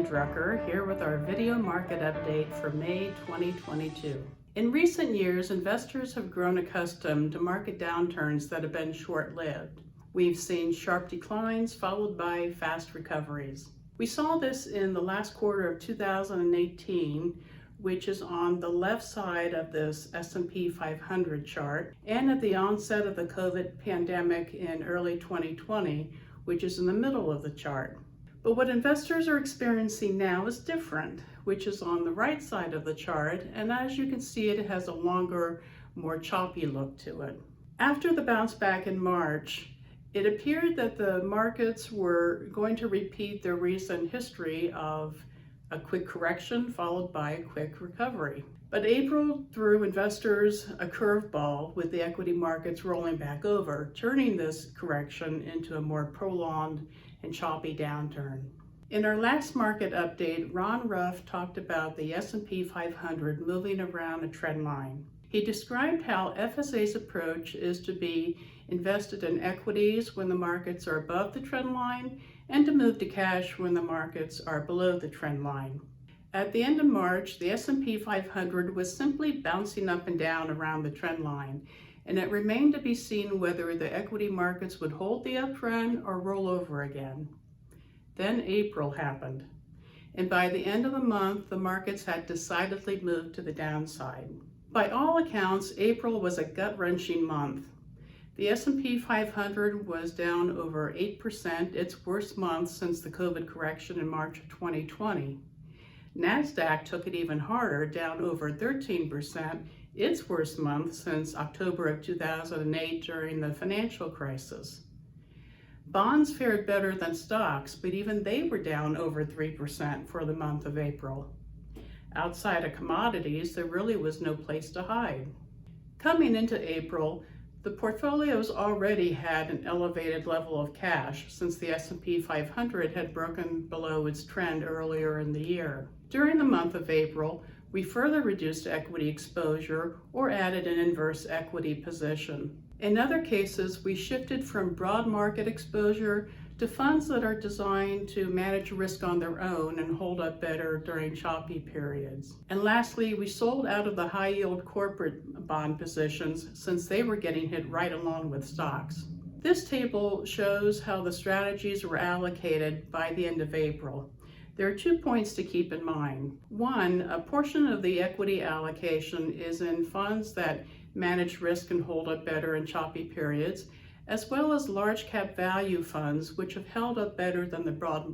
Drucker here with our video market update for May 2022. In recent years, investors have grown accustomed to market downturns that have been short-lived. We've seen sharp declines followed by fast recoveries. We saw this in the last quarter of 2018, which is on the left side of this S&P 500 chart, and at the onset of the COVID pandemic in early 2020, which is in the middle of the chart. But what investors are experiencing now is different, which is on the right side of the chart, and as you can see, it has a longer, more choppy look to it. After the bounce back in March, it appeared that the markets were going to repeat their recent history of a quick correction followed by a quick recovery. But April threw investors a curveball with the equity markets rolling back over, turning this correction into a more prolonged and choppy downturn. In our last market update, Ron Ruff talked about the S&P 500 moving around a trend line. He described how FSA's approach is to be invested in equities when the markets are above the trend line and to move to cash when the markets are below the trend line. At the end of March, the S&P 500 was simply bouncing up and down around the trend line, and it remained to be seen whether the equity markets would hold the uptrend or roll over again. Then April happened, and by the end of the month, the markets had decidedly moved to the downside. By all accounts, April was a gut-wrenching month. The S&P 500 was down over 8%, its worst month since the COVID correction in March of 2020. NASDAQ took it even harder, down over 13%, its worst month since October of 2008 during the financial crisis. Bonds fared better than stocks, but even they were down over 3% for the month of April. Outside of commodities, there really was no place to hide. Coming into April, the portfolios already had an elevated level of cash since the S&P 500 had broken below its trend earlier in the year. During the month of April, we further reduced equity exposure or added an inverse equity position. In other cases, we shifted from broad market exposure to funds that are designed to manage risk on their own and hold up better during choppy periods. And lastly, we sold out of the high-yield corporate bond positions since they were getting hit right along with stocks. This table shows how the strategies were allocated by the end of April. There are 2 points to keep in mind. One, a portion of the equity allocation is in funds that manage risk and hold up better in choppy periods, as well as large cap value funds, which have held up better than the broad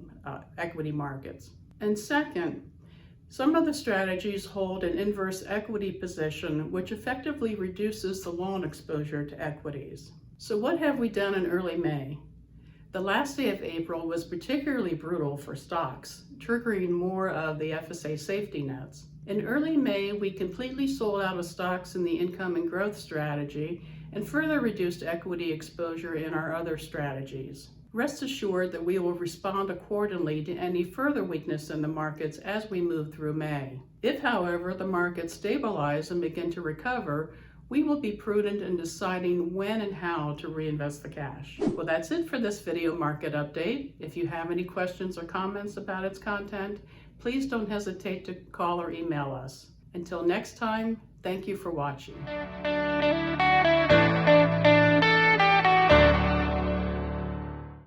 equity markets. And second, some of the strategies hold an inverse equity position, which effectively reduces the long exposure to equities. So what have we done in early May? The last day of April was particularly brutal for stocks, triggering more of the FSA safety nets. In early May, we completely sold out of stocks in the income and growth strategy and further reduced equity exposure in our other strategies. Rest assured that we will respond accordingly to any further weakness in the markets as we move through May. If, however, the markets stabilize and begin to recover, we will be prudent in deciding when and how to reinvest the cash. Well, that's it for this video market update. If you have any questions or comments about its content, please don't hesitate to call or email us. Until next time, thank you for watching.